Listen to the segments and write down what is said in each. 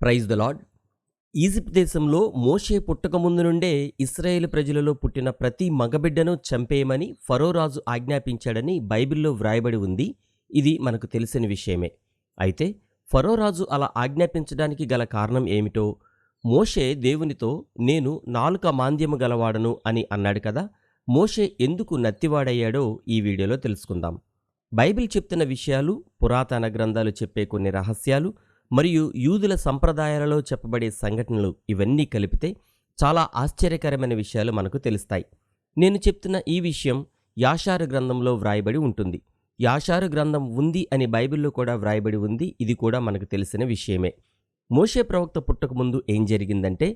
Praise the lord. Egypt దేశంలో మోషే పుట్టకముందు నుండే ఇశ్రాయేలు ప్రజలలో పుట్టిన ప్రతి మగబిడ్డను చంపేయమని ఫరో రాజు ఆజ్ఞాపించాడని బైబిల్లో వ్రాయబడి ఉంది. ఇది మనకు తెలిసిన విషయమే. అయితే ఫరో రాజు అలా ఆజ్ఞాపించడానికి గల కారణం ఏమిటో, మోషే దేవునితో నేను నాలుక మాంద్యము గలవాడను అని అన్నాడు కదా, మోషే ఎందుకు నత్తివాడయ్యాడో ఈ వీడియోలో తెలుసుకుందాం. బైబిల్ చెప్తున్న విషయాలు, పురాతన గ్రంథాలు చెప్పే కొన్ని రహస్యాలు మరియు యూదుల సంప్రదాయాలలో చెప్పబడే సంఘటనలు ఇవన్నీ కలిపితే చాలా ఆశ్చర్యకరమైన విషయాలు మనకు తెలుస్తాయి. నేను చెప్తున్న ఈ విషయం యాషారు గ్రంథంలో వ్రాయబడి ఉంటుంది. యాషారు గ్రంథం ఉంది అని బైబిల్లో కూడా వ్రాయబడి ఉంది. ఇది కూడా మనకు తెలిసిన విషయమే. మోషే ప్రవక్త పుట్టకముందు ఏం జరిగిందంటే,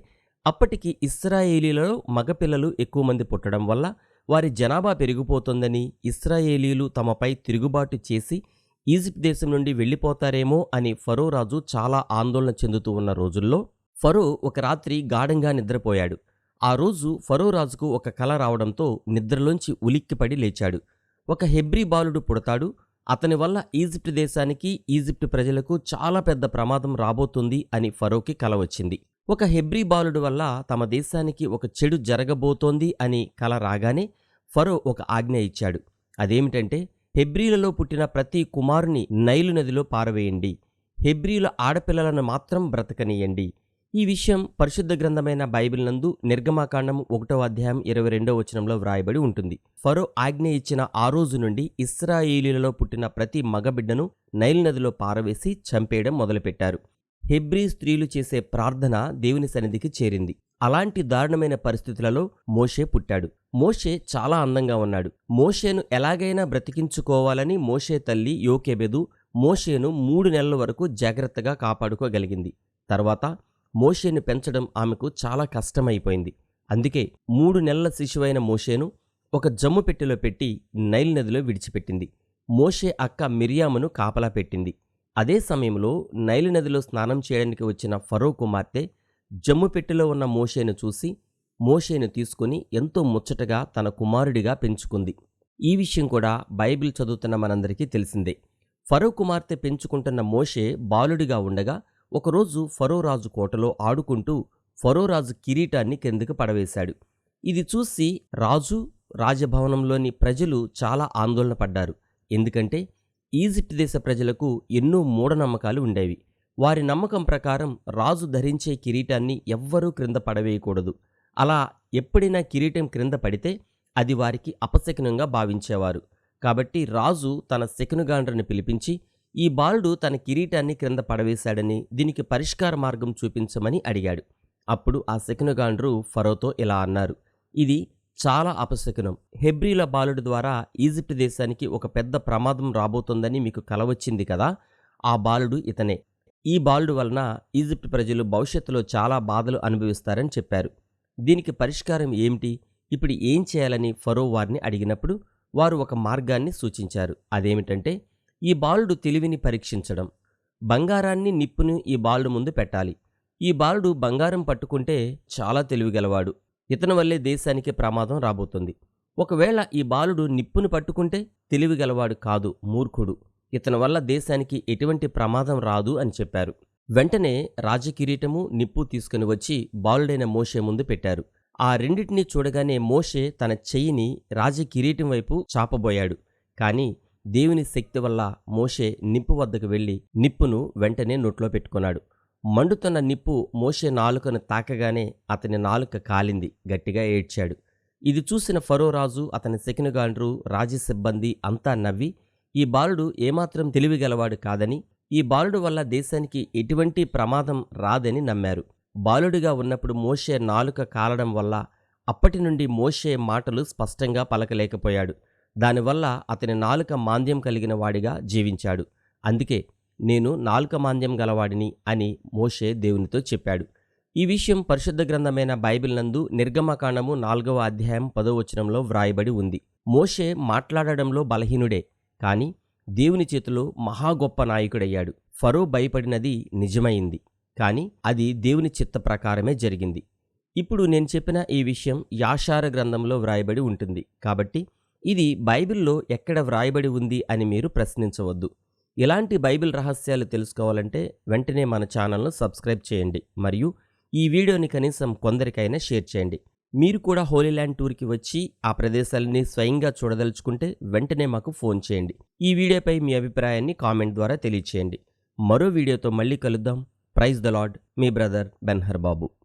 అప్పటికి ఇశ్రాయేలీలలో మగపిల్లలు ఎక్కువ మంది పుట్టడం వల్ల వారి జనాభా పెరిగిపోతుందని, ఇశ్రాయేలీలు తమపై తిరుగుబాటు చేసి ఈజిప్ట్ దేశం నుండి వెళ్ళిపోతారేమో అని ఫరో రాజు చాలా ఆందోళన చెందుతూ ఉన్న రోజుల్లో ఫరో ఒక రాత్రి గాఢంగా నిద్రపోయాడు. ఆ రోజు ఫరో రాజుకు ఒక కల రావడంతో నిద్రలోంచి ఉలిక్కిపడి లేచాడు. ఒక హెబ్రీ బాలుడు పుడతాడు. అతని వల్ల ఈజిప్ట్ దేశానికి, ఈజిప్ట్ ప్రజలకు చాలా పెద్ద ప్రమాదం రాబోతుంది అని ఫరోకి కల వచ్చింది. ఒక హెబ్రీ బాలుడు వల్ల తమ దేశానికి ఒక చెడు జరగబోతోంది అని కల రాగానే ఫరో ఒక ఆజ్ఞ ఇచ్చాడు. అదేమిటంటే, హెబ్రీలలో పుట్టిన ప్రతి కుమారుని నైలు నదిలో పారవేయండి, హెబ్రీల ఆడపిల్లలను మాత్రం బ్రతకనీయండి. ఈ విషయం పరిశుద్ధ గ్రంథమైన బైబిల్ నందు నిర్గమాకాండం 1వ అధ్యాయం 22వ వచనంలో వ్రాయబడి ఉంటుంది. ఫరో ఆజ్ఞ ఇచ్చిన ఆ రోజు నుండి ఇశ్రాయేలీలలో పుట్టిన ప్రతి మగబిడ్డను నైలు నదిలో పారవేసి చంపేయడం మొదలుపెట్టారు. హెబ్రీ స్త్రీలు చేసే ప్రార్థన దేవుని సన్నిధికి చేరింది. అలాంటి దారుణమైన పరిస్థితులలో మోషే పుట్టాడు. మోషే చాలా అందంగా ఉన్నాడు. మోషేను ఎలాగైనా బ్రతికించుకోవాలని మోషే తల్లి యోకెబెదు మోషేను 3 నెలల వరకు జాగ్రత్తగా కాపాడుకోగలిగింది. తర్వాత మోషేను పెంచడం ఆమెకు చాలా కష్టమైపోయింది. అందుకే 3 నెలల శిశువైన మోషేను ఒక జమ్ము పెట్టెలో పెట్టి నైల్ నదిలో విడిచిపెట్టింది. మోషే అక్క మిరియామును కాపలా పెట్టింది. అదే సమయంలో నైలు నదిలో స్నానం చేయడానికి వచ్చిన ఫరో కుమార్తె జమ్ము పెట్టెలో ఉన్న మోషేను చూసి మోషేను తీసుకుని ఎంతో ముచ్చటగా తన కుమారుడిగా పెంచుకుంది. ఈ విషయం కూడా బైబిల్ చదువుతున్న మనందరికీ తెలిసిందే. ఫరో కుమార్తె పెంచుకుంటున్న మోషే బాలుడిగా ఉండగా ఒకరోజు ఫరో రాజు కోటలో ఆడుకుంటూ ఫరో రాజు కిరీటాన్ని కిందకు పడవేశాడు. ఇది చూసి రాజు, రాజభవనంలోని ప్రజలు చాలా ఆందోళన పడ్డారు. ఎందుకంటే ఈజిప్ట్ దేశ ప్రజలకు ఎన్నో మూఢనమ్మకాలు ఉండేవి. వారి నమ్మకం ప్రకారం రాజు ధరించే కిరీటాన్ని ఎవ్వరూ క్రింద పడవేయకూడదు. అలా ఎప్పుడైనా కిరీటం క్రింద పడితే అది వారికి అపశకునంగా భావించేవారు. కాబట్టి రాజు తన శకునగాండ్రని పిలిపించి ఈ బాలుడు తన కిరీటాన్ని క్రింద పడవేశాడని, దీనికి పరిష్కార మార్గం చూపించమని అడిగాడు. అప్పుడు ఆ శకునగాండ్రు ఫరోతో ఇలా అన్నారు, ఇది చాలా అపశకునం. హెబ్రీల బాలుడి ద్వారా ఈజిప్ట్ దేశానికి ఒక పెద్ద ప్రమాదం రాబోతోందని మీకు కల వచ్చింది కదా, ఆ బాలుడు ఇతనే. ఈ బాలుడు వలన ఈజిప్ట్ ప్రజలు భవిష్యత్తులో చాలా బాధలు అనుభవిస్తారని చెప్పారు. దీనికి పరిష్కారం ఏమిటి, ఇప్పుడు ఏం చేయాలని ఫరో వారిని అడిగినప్పుడు వారు ఒక మార్గాన్ని సూచించారు. అదేమిటంటే, ఈ బాలుడు తెలివిని పరీక్షించడం. బంగారాన్ని, నిప్పును ఈ బాలుడు ముందు పెట్టాలి. ఈ బాలుడు బంగారం పట్టుకుంటే చాలా తెలివిగలవాడు. ఇతని వల్లే దేశానికి ప్రమాదం రాబోతుంది. ఒకవేళ ఈ బాలుడు నిప్పును పట్టుకుంటే తెలివిగలవాడు కాదు, మూర్ఖుడు. ఇతని వల్ల దేశానికి ఎటువంటి ప్రమాదం రాదు అని చెప్పారు. వెంటనే రాజకిరీటము, నిప్పు తీసుకుని వచ్చి బాలుడైన మోషే ముందు పెట్టారు. ఆ రెండింటినీ చూడగానే మోషే తన చెయ్యిని రాజకిరీటం వైపు చాపబోయాడు. కానీ దేవుని శక్తి వల్ల మోషే నిప్పు వద్దకు వెళ్లి నిప్పును వెంటనే నోట్లో పెట్టుకున్నాడు. మండుతున్న నిప్పు మోషే నాలుకను తాకగానే అతని నాలుక కాలింది. గట్టిగా ఏడ్చాడు. ఇది చూసిన ఫరో రాజు, అతని శకునగాండ్రు, రాజ సిబ్బంది అంతా నవ్వి ఈ బాలుడు ఏమాత్రం తెలివిగలవాడు కాదని, ఈ బాలుడు వల్ల దేశానికి ఎటువంటి ప్రమాదం రాదని నమ్మారు. బాలుడిగా ఉన్నప్పుడు మోషే నాలుక కాలడం వల్ల అప్పటి నుండి మోషే మాటలు స్పష్టంగా పలకలేకపోయాడు. దానివల్ల అతని నాలుక మాంద్యం కలిగిన వాడిగా జీవించాడు. అందుకే నేను నాలుక మాంద్యం గలవాడిని అని మోషే దేవునితో చెప్పాడు. ఈ విషయం పరిశుద్ధ గ్రంథమైన బైబిల్ నందు నిర్గమకాండము 4వ అధ్యాయం 10వ వచనంలో వ్రాయబడి ఉంది. మోషే మాట్లాడడంలో బలహీనుడే, కానీ దేవుని చేతిలో మహా గొప్ప నాయకుడయ్యాడు. ఫరో భయపడినది నిజమైంది, కానీ అది దేవుని చిత్త ప్రకారమే జరిగింది. ఇప్పుడు నేను చెప్పిన ఈ విషయం యాషార గ్రంథంలో వ్రాయబడి ఉంటుంది. కాబట్టి ఇది బైబిల్లో ఎక్కడ వ్రాయబడి ఉంది అని మీరు ప్రశ్నించవద్దు. ఇలాంటి బైబిల్ రహస్యాలు తెలుసుకోవాలంటే వెంటనే మన ఛానల్ను సబ్స్క్రైబ్ చేయండి మరియు ఈ వీడియోని కనీసం కొందరికైనా షేర్ చేయండి. మీరు కూడా హోలీ ల్యాండ్ టూర్కి వచ్చి ఆ ప్రదేశాలని స్వయంగా చూడదలుచుకుంటే వెంటనే మాకు ఫోన్ చేయండి. ఈ వీడియోపై మీ అభిప్రాయాన్ని కామెంట్ ద్వారా తెలియచేయండి. మరో వీడియోతో మళ్ళీ కలుద్దాం. Praise the lord. మీ బ్రదర్ బెన్హర్ బాబు.